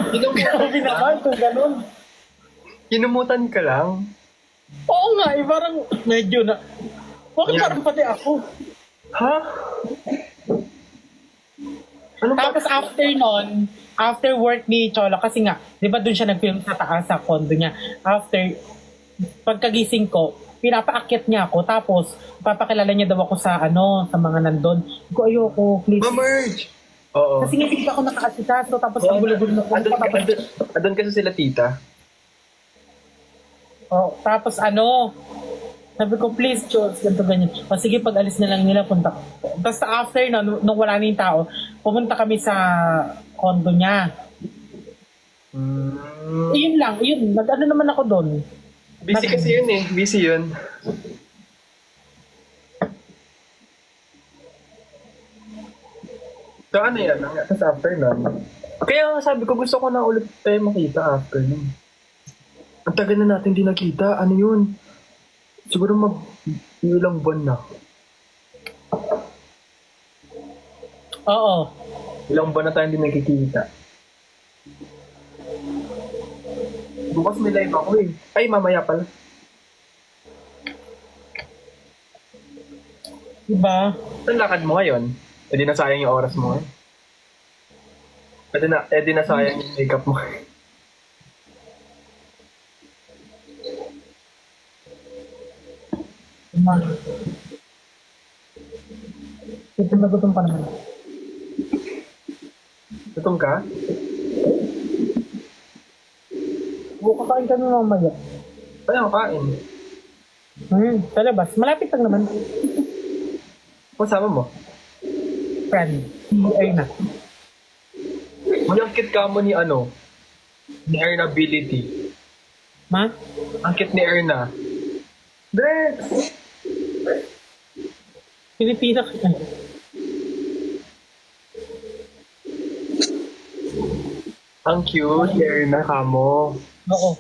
Grabe naman kung ganun. Kinumutan ka lang. Oo nga, parang medyo na. Bakit parang pati ako? Ha? Ano ba? Tapos after nun, after work ni Cholo, kasi nga, di ba dun siya nag-film sa taas sa condo niya. After, pagkagising ko, pinapaakyat niya ako, tapos papakilala niya daw ako sa sa mga nandun. Ko ayoko, please. Ma-merge! Oo. Kasi hindi pa ako nakaasikaso, tapos ang gulo-gulo na ko. Andun kasi sila tita. Oh, tapos sabi ko, please, Jules, ganito, ganyan. O sige, pag alis na lang nila, punta. Tapos after na, nung wala na yung tao, pumunta kami sa condo niya. Yun lang, yun. Nag-ano naman ako doon. Busy kasi yun eh. Busy yun. So ano yan? Tapos after nun. Kaya sabi ko, gusto ko na ulit tayo makita after nun. Ang tagal na natin di nakita. Ano yun? Siguro ilang buwan na. Oo. Ilang buwan na tayo hindi nakikita. Bukas may live ako eh. Ay, mamaya pala. Diba? Saan lakad mo ngayon? E di nasayang yung oras mo eh. E di nasayang yung makeup mo. Gutom na gutom pa naman. Gutom ka? Kakain kami mamaya. Kaya kain. Sa labas. Malapit lang naman. Kasama mo? Friend. Ay na. Malangkit ka mo ni ni Erna Ability. Ma? Angkit ni Erna. Drex! Pilipina ka. Ang cute ni Erna ka mo. Oo.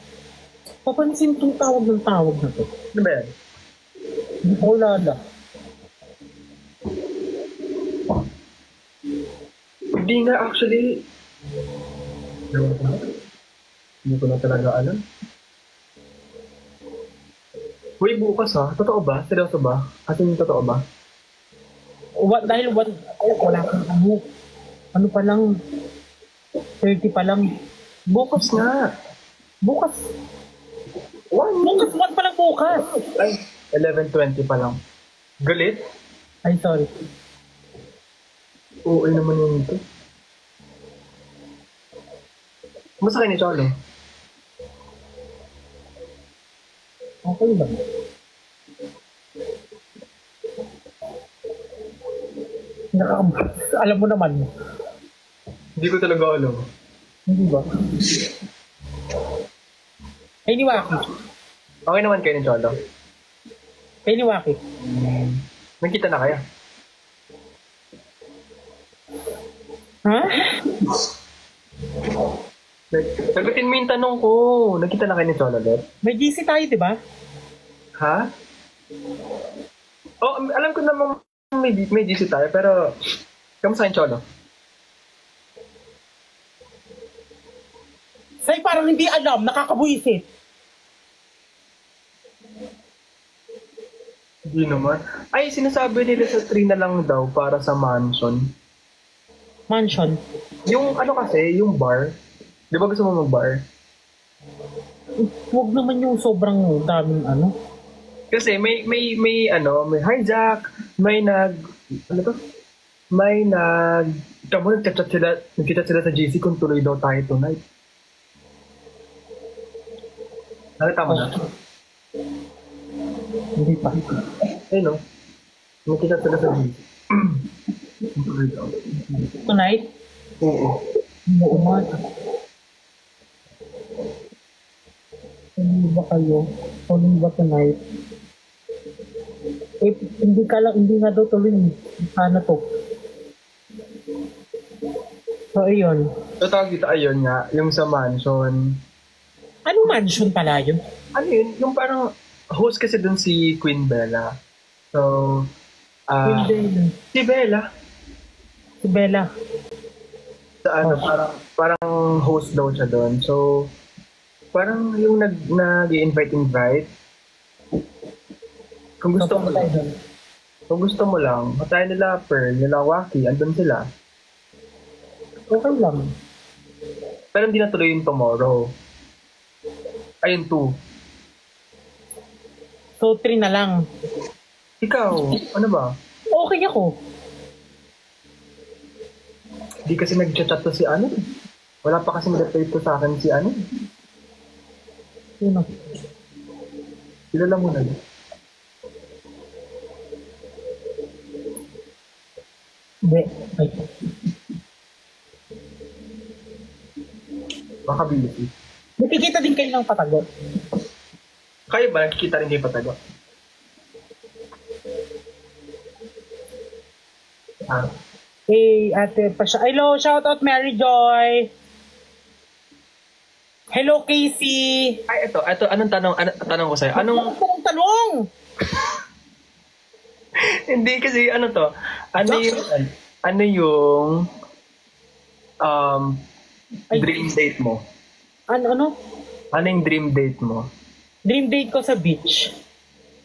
Papansin kong tawag na to. Ano ba yan? Hindi ko lala. Hindi nga actually. Hindi ko na talaga alam. Uy, bukas ha? Totoo ba? Seryoso ba? Kasi yung totoo ba? Dahil wala kang ano pa lang, 30 pa lang. Bukas nga. Bukas. Bukas pa lang bukas. Ay, 11:20 pa lang. Galit? Ay, sorry. Oo, naman yun ito. Kumusta kayo ni Cholo? Okay ba? Alam mo naman. Hindi ko talaga alam. Hindi ba? Kay ni Waki. Okay naman kayo ni Cholo? Kay ni Waki. Nagkita na kaya? Ha? Sagutin mo yung tanong ko. Nagkita na kayo ni Cholo, Dot? May GC tayo, di ba? Ha? Oh, alam ko naman may GC tayo, pero kamusta yung Cholo? Say, parang hindi alam, nakakabuisit. Hindi naman. Ay, sinasabi nila sa 3 na lang daw para sa mansion. Mansion. Yung kasi, yung bar. Di ba gusto mo mag-bar? Huwag naman yung sobrang daming Kasi may hijack, may nagchat sila sa GC kung tuloy daw tayo tonight. Nakita mo na? Hindi pa. Eh no? Nagchat sila sa GC. Kung tuloy daw. Tonight? Oo. Oo nga. Hindi ba kayo? Tuloy ba tonight? Eh, hindi nga daw tuloy. Sana to. So, ayun. So, tawag dito, ayun nga, yung sa mansion. Anong mansion pala yun? Ano yun? Yung parang, host kasi dun si Queen Bella. So, Queen Bella. si Bella. Si Bella. Sa ano, parang host daw siya doon. So, parang yung nag-invite. Kung gusto mo lang, matay nila Pearl, nila Waki, andun sila. Okay lang. Pero hindi natuloy yung tomorrow. Ayun, 2. So, 3 na lang. Ikaw, ano ba? Okay ako. Di kasi nag-chat to si ano. Wala pa kasi mag-reply to sa akin si ano. Sino? Kilala mo na. Hindi. Ay. Baka busy. Nakikita din kayo ng patago. Kayo ba nakikita rin kayo patago? Ah, Eh, ate pa siya. Hello, shout out Mary Joy. Hello, Casey. ay, ito, anong tanong ko sa'yo? Anong, Tanong! hindi kasi, ano to? Ano yung, Ay. dream date mo? Ano? Ano yung dream date mo? Dream date ko sa beach.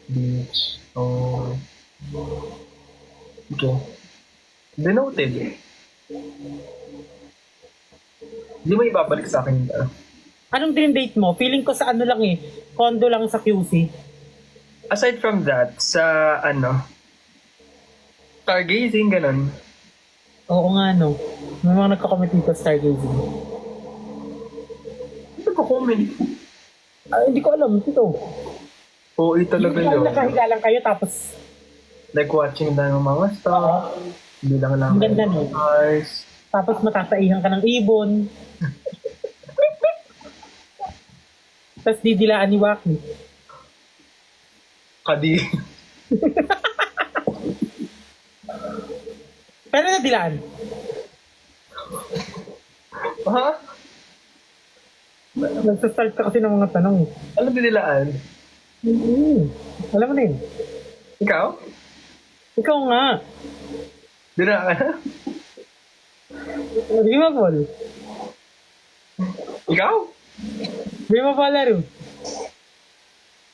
Beach. Oh. Okay. Denoted. Hindi mo ibabalik sa akin. Anong dream date mo? Feeling ko sa ano lang eh. Condo lang sa QC. Aside from that, sa stargazing, ganun. Oo nga no. May mga nagka-comment dito stargazing. Hindi ko comment. Hindi ko alam. Ito. Oo, talaga Yung yun. nakahiga lang kayo tapos Like watching lang ng mga stars. Hindi lang ang ganda no. stars. Tapos matataihan ka ng ibon. Tapos didilaan ni Waki. Kadi. Pero nadilaan. Ha? Nagsastart ka kasi ng mga tanong. Ano dinilaan? Alam mo na yun. Ikaw? Ikaw nga. Dinilaan? Di ba, Paul? Ikaw? Di ba, Paul, laro?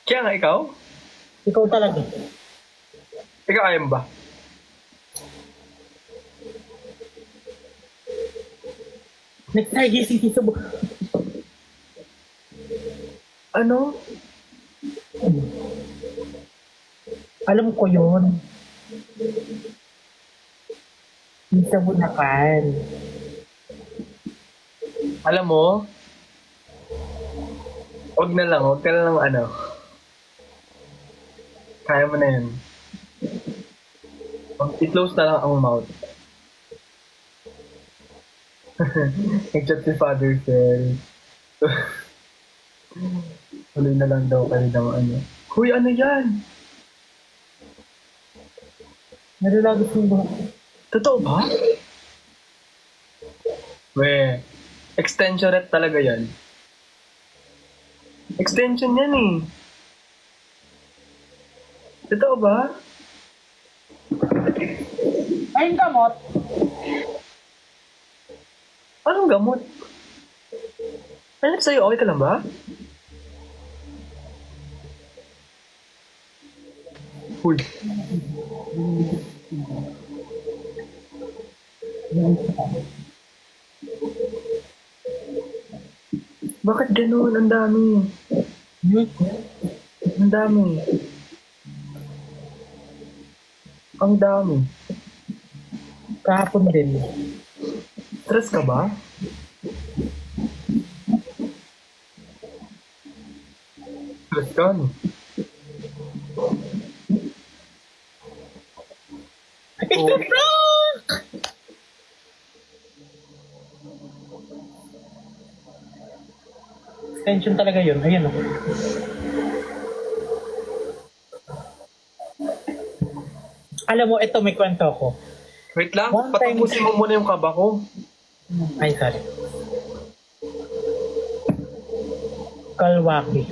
Kaya nga ikaw? Ikaw talaga. Ikaw ayun ba? Next time, gising si Subo. Ano? Alam ko yun. Yung sa Bulacan. Alam mo? Huwag ka na lang Kaya mo na yun. I-close na lang ang mouth. Nag-chat si Father Phil. Tuloy na lang daw kayo ng Huy, ano yan? Nalalagos yung buhok. Totoo ba? We, extension rep talaga yan. Extension yan eh. Totoo ba? Ay, yung gamot. Anong gamot? Ano sa'yo? Okay ka lang ba? Huy. Bakit ganun? Ang dami. Ang dami. Ang dami. Kahapon din. Stress ka ba? Stress ka, no? Ito, Frank! Extension talaga yun. Ayan o. Alam mo, ito may kwento ko. Wait lang, One time- patapusin mo muna yung kaba ko. Ay, sorry. Kalwaki.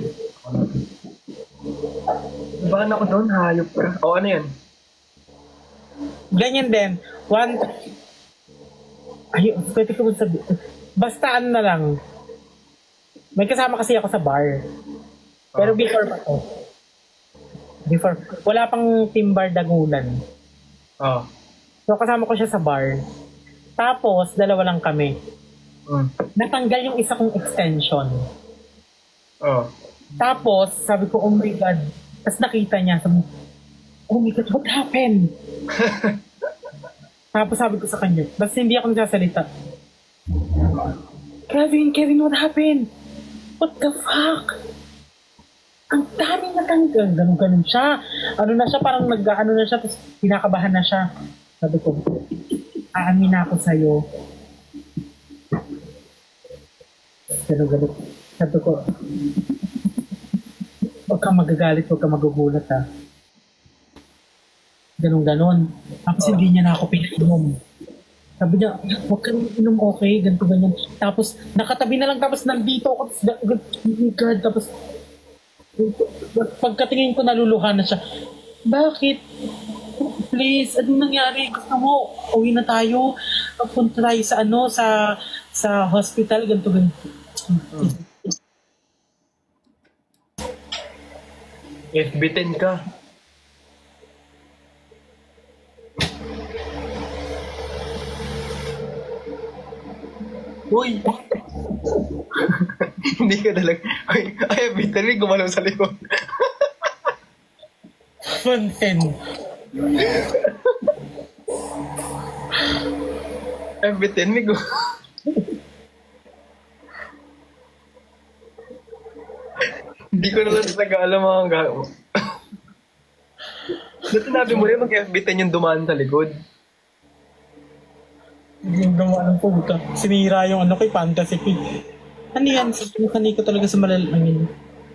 Bahan ako doon, hayop ka. O ano yan? Ganyan din. Ayun, pwede ko sabi. Basta ano na lang. May kasama kasi ako sa bar. Pero before pa to. Before. Wala pang team bar dagulan. Oh. So kasama ko siya sa bar. Tapos, dalawa lang kami. Natanggal yung isa kong extension. Oh. Tapos, sabi ko, oh my God. Tapos nakita niya, sabi, oh my God, what happened? Tapos sabi ko sa kanya, basta hindi ako nagsasalita. Kevin, what happened? What the fuck? Ang dami natanggal. Ganun siya. Ano na siya, parang nag-ano na siya, tapos pinakabahan na siya. Sabi ko, aamin na ako sa'yo. Ganun. Sabi ko, huwag kang magagalit, huwag kang magugulat ha. Ganun. Tapos hindi niya na ako pinainom. Sabi niya, huwag kang inom, okay, ganito, ganyan. Tapos nakatabi na lang, tapos nandito ako, God, tapos pagkatingin ko naluluhan na siya. Bakit? Please, anong nangyari? Gusto mo, uwi na tayo. Punta tayo sa sa hospital, ganito, ganito. FB10 ka. Uy! Hindi ka talaga. Ay, FB10 may gumalaw sa likod. Content. FB10 may gumalaw. Hindi ko naman talaga alam mga gano'n. Dati sinabi mo rin mag-FB10 yung dumaan sa likod. Yung gawa ng puta. Sinira yung fantasy ko. Ano yan? Sanay ko talaga sa malalangin.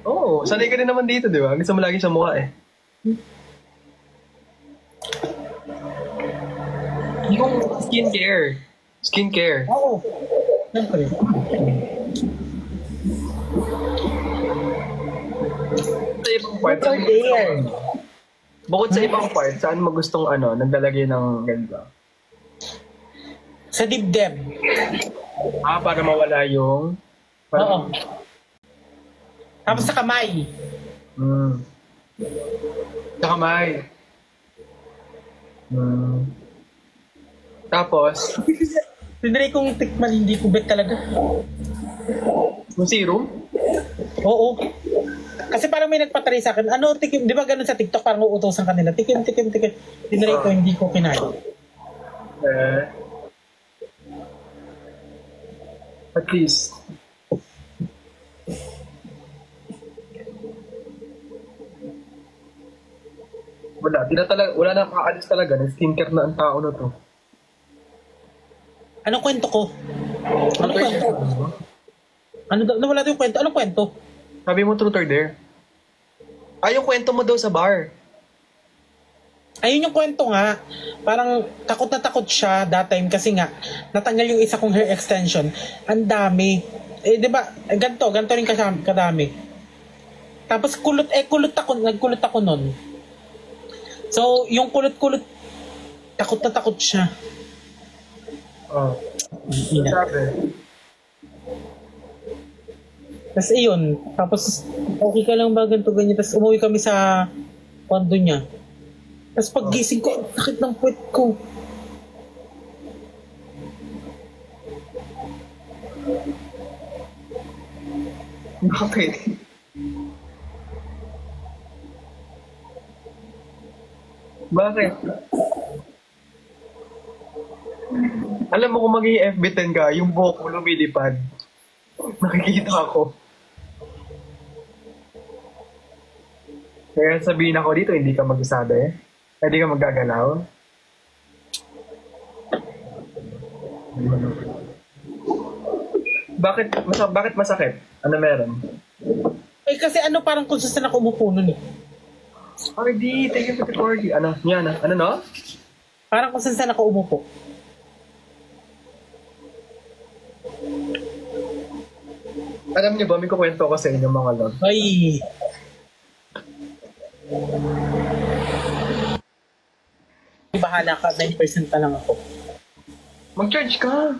Oo, sanay ka din naman dito, di ba? Gusto mo lagi sa mukha eh. Yung skincare. Oo. Siyempre. Sa ibang part, bukod sa ibang part, saan mo gustong naglalagay ng ganito? Sa dibdib. Para mawala yung... Oo. Tapos sa kamay. Sa kamay. Tapos? Tinry kong tikman, hindi ko bet talaga. Yung serum? Oo. Kasi parang may nagpatry sa akin. Di ba ganun sa TikTok, parang uutosan kanila. Tikim. Tinry ko, hindi ko kinain. At least. Wala na kakaalis talaga. Nag-skincare na ang tao na to. Anong kwento ko? Anong kwento? Nawala yung kwento. Anong kwento? Sabi mo truth or dare? Yung kwento mo daw sa bar. Ayun yung kwento nga. Parang takot na takot siya that time kasi nga natanggal yung isa kong hair extension. Ang dami. Di ba? Ganto rin kadami. Tapos nagkulot ako nun. So, yung kulot-kulot, takot na takot siya. Sabi. Tapos iyon, tapos okay ka lang ba ganito ganyan, tapos umuwi kami sa condo niya. Tapos paggising ko, ang sakit ng puwet ko. Bakit? Bakit? Alam mo kung maging FB10 ka, yung buhok mo lumilipad. Nakikita ako. Kaya sabihin ako dito, hindi ka magsasabi. Hindi ka magagalaw. Bakit masakit? Ano meron? Kasi parang consistent ako umupo nun eh. RD, thank you for the corgi. Ano no? Parang consistent ako umupo. Alam niyo ba, may kukwento ko sa inyo mga lord. Ay. Bahala ka, 9% pa lang ako. Mag-charge ka.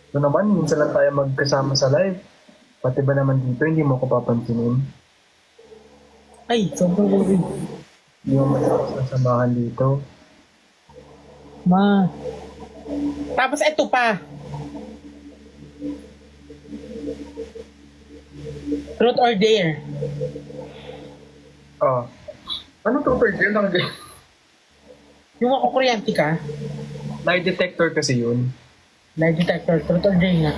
Ito naman, minsan lang tayo magkasama sa live. Pati ba naman dito, hindi mo ko papansinin. Ay, sobrang worried. Hindi mo malakas na samahan dito. Ma. Tapos ito pa. Truth or dare? Ah. Ano to per girl? Yung ako kuryente ka, Lie detector kasi yun. lie detector, truth or dare nga.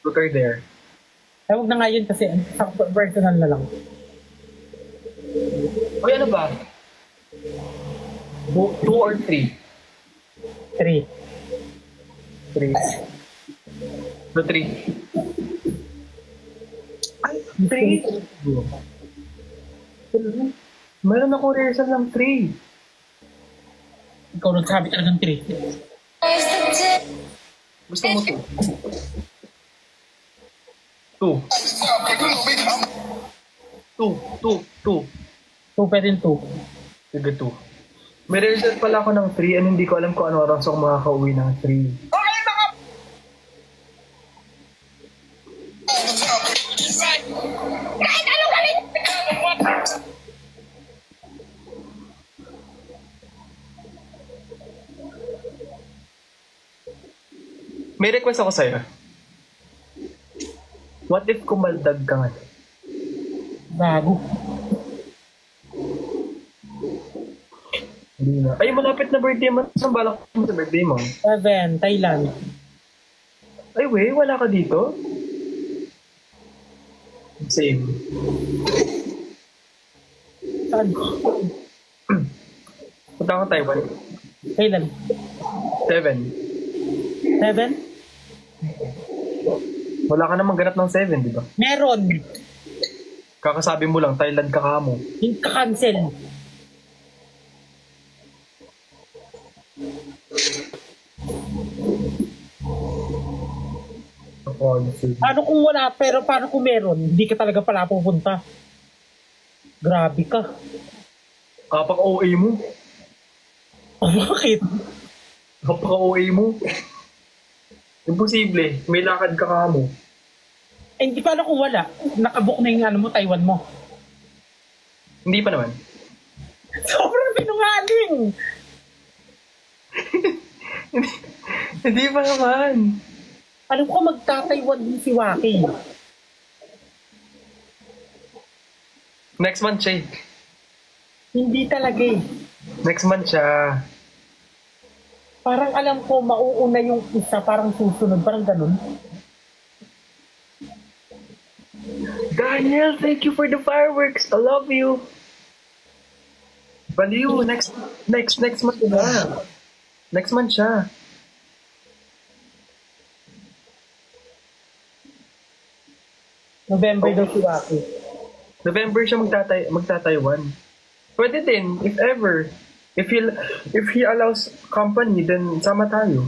Look right there. Ay, huwag na nga yun kasi sa personal na lang. Oy, ano ba? 2 or 3? 3. 3. So 3. Ay, 3? Meron ako rehearsal ng 3. Ikaw nagsabi ka ng 3. Gusto mo 2? 2. 2 pa rin 2. Sige 2. May rehearsal pala ako ng 3 and hindi ko alam kung ano oras ako makakauwi ng 3. May request ako sa'yo. What if kumaldag ka nga? Bago. Hindi na. Ay, malapit na birthday mo. Saan balak mo sa birthday mo? 7, Thailand. Ay, wey, wala ka dito? Same. Saan? Punta ka Taiwan. Thailand. 7. 7? Wala ka namang ganap ng 7, di ba? Meron. Kakasabi mo lang, Thailand ka mo. Yung cancel. Paano kung wala, pero paano kung meron? Hindi ka talaga pala pupunta. Grabe ka. Kapag OA mo. Oh, bakit? Kapag OA mo. Imposible. May lakad ka mo. Eh, hindi paano kung wala? Nakabook na yung ano mo, Taiwan mo. Hindi pa naman. Sobrang pinungaling! Hindi pa naman. Alam ko magta-Taiwan din si Waki. Next month siya. Hindi talaga eh. Next month siya. Parang alam ko mauuna yung isa, parang susunod, parang ganun. Daniel, thank you for the fireworks. I love you. Baliw, next month na. Next month siya. November daw si Waki. November siya magta-Taiwan. Pwede din, if ever. If he allows company, then sama tayo.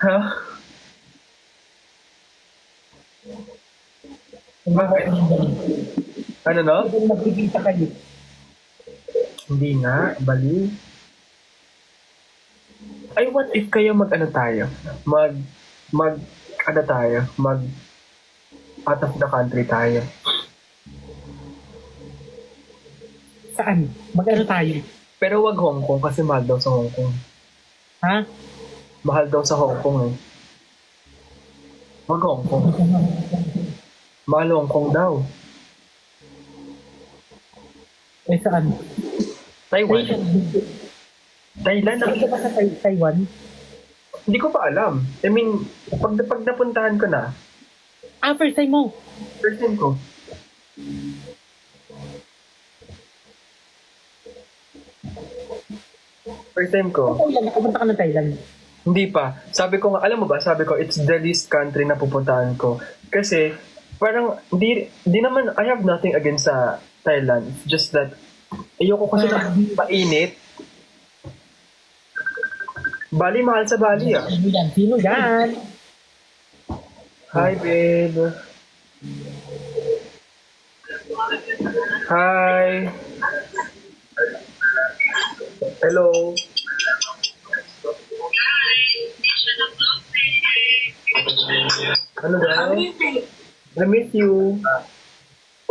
Ha? Bakit? Ano no? Magbibita kayo. Hindi nga, bali. Ay, what if kayo mag-ano tayo? Ano tayo? Out of the country tayo. Saan? Mag-ano tayo? Pero wag Hong Kong kasi mahal daw sa Hong Kong. Ha? Mahal daw sa Hong Kong eh. Wag Hong Kong. Mahal Hong Kong daw. Eh, saan? Taiwan. Thailand? Saan ka ba sa Taiwan? Hindi ko pa alam. I mean, pag napuntahan ko na, First time mo. first time ko. First time ko. Thailand, nakapunta ka ng Thailand. Hindi pa. Sabi ko nga, alam mo ba, sabi ko, it's the least country na pupuntahan ko. Kasi, parang, di naman, I have nothing against sa Thailand. It's just that, ayoko kasi mainit. Bali, mahal sa Bali ah. Sino yan? Sino yan? Hi, babe. Hi. Hello. Ano daw? I miss you.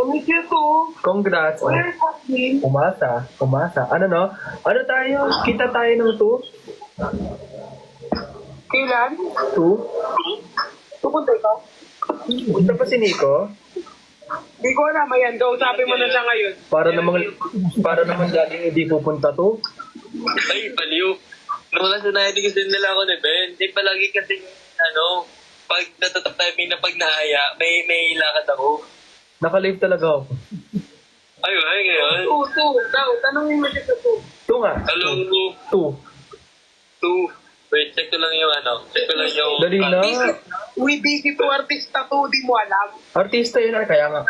Miss you too. Congrats. Where's Kathleen? Umasa. Umasa. Ano no? Ano tayo? Kita tayo ng 2? Kailan? 2? Pupunta ka? Punta pa si Nico? Hindi ko alam. Ayan, kausapin mo na siya ngayon. Para naman laging hindi pupunta to. Ay, baliw. Nung nasa natin kasi nila ako ni Ben, di palagi kasi, pag natatap timing na pag nahaya, may lakad ako. Naka-live talaga ako. Ay, ngayon. Two. Daw, tanongin mo siya sa two. 2 nga. Hello, 2. 2. Wait, check ko lang yung Check ko lang yung... Dali na. We busy to artista to, di mo alam. Artista yun. Kaya nga.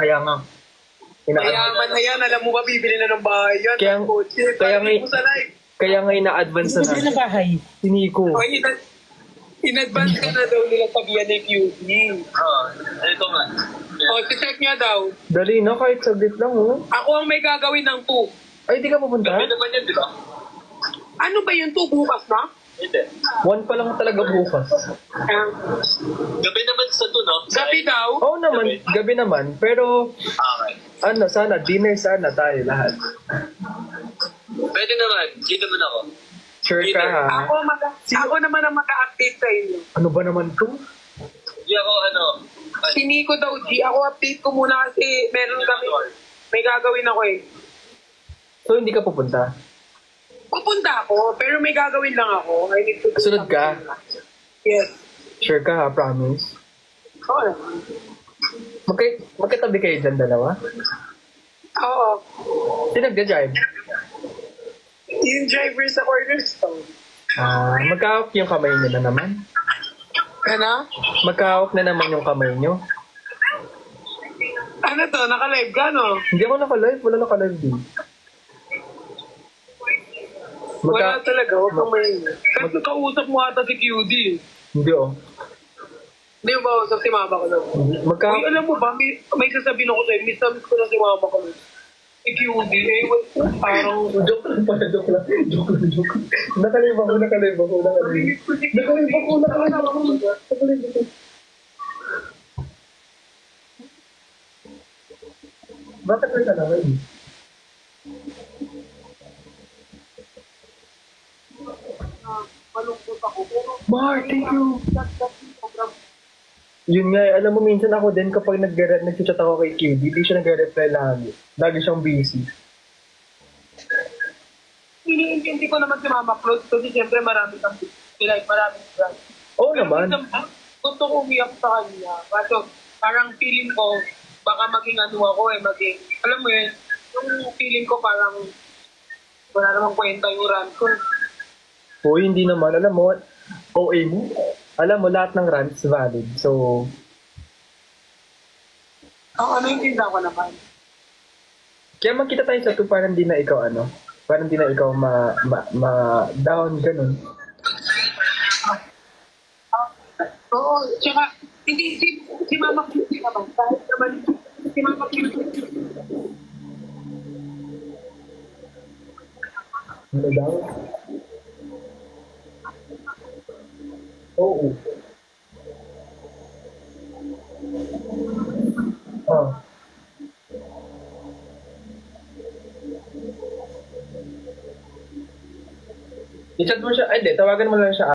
Mayaman na yan, alam mo ba, bibili na ng bahay yan. Kaya- ng kotse, kaya parang nga- mo sa live. Kaya nga ina-advance na Bibili na bahay. si Nico. O, in-advance ka na daw nila sabihan ni QD. Ito nga. O, check niya daw. Dali na, kahit saglit lang, oh. Ako ang may gagawin ng two. Ay, di ka pupunta? Gabi naman yun, di ba? Ano ba yung two bukas na? Hindi. 1 pa lang talaga bukas. Gabi naman sa 2, no? Gabi daw. Oo naman, gabi naman. Pero, Okay. sana, dinner sana tayo lahat. Pwede naman. Dito naman ako. Sure ka, ha? Ako naman ang mag-update sa inyo. Ano ba naman to? Hindi ako, Si Nico daw, G. Ako update ko muna kasi meron kami. May gagawin ako eh. So, hindi ka pupunta? Pupunta ako, pero may gagawin lang ako. I need to do Sunod ka? something. Yes. Sure ka, ha? Promise? Oo naman. Magkatabi kayo dyan, dalawa? Oo. Sino nagja-drive? Yung driver sa cornerstone. Magkahawak yung kamay niyo na naman? Ano? Magkahawak na naman yung kamay niyo? Ano to? Naka-live ka, no? Hindi ako naka-live. Wala naka-live din. Wala talaga. Huwag kang maingay. Kasi kausap mo ata si QD. Hindi, oh. Hindi mo ba usap si mama ko lang? Uy, alam mo ba, may sasabihin ako sa'yo, miss ko na si mama ko lang. Si QD, parang... Joke lang pala, joke lang. Nakalive ako. Bakit may kalawin? Malungkot ako. Pero, Mar, thank you. Yun nga, alam mo, minsan ako din kapag nag-chat ako kay QD, di siya nag-reply lagi. Lagi siyang busy. iniintindi ko naman si Mama Claude kasi siyempre marami kang like, maraming brand. Oo Pero naman. minsan, gusto ko umiyak sa kanya. Kaso, parang feeling ko, baka maging ano ako maging, alam mo yun, yung feeling ko parang wala namang kwenta yung rant ko. Uy, hindi naman. Alam mo, OA mo. Alam mo, lahat ng rants valid. So, Ano yung tinda ko naman? kaya magkita tayo sa 2 parang di na ikaw parang di na ikaw down, ganun. Oo, tsaka, hindi, si Mama Claude naman, kahit naman, si Mama Claude, Ano daw? Oo. Oh. I-chat mo siya, ay di, tawagan mo lang siya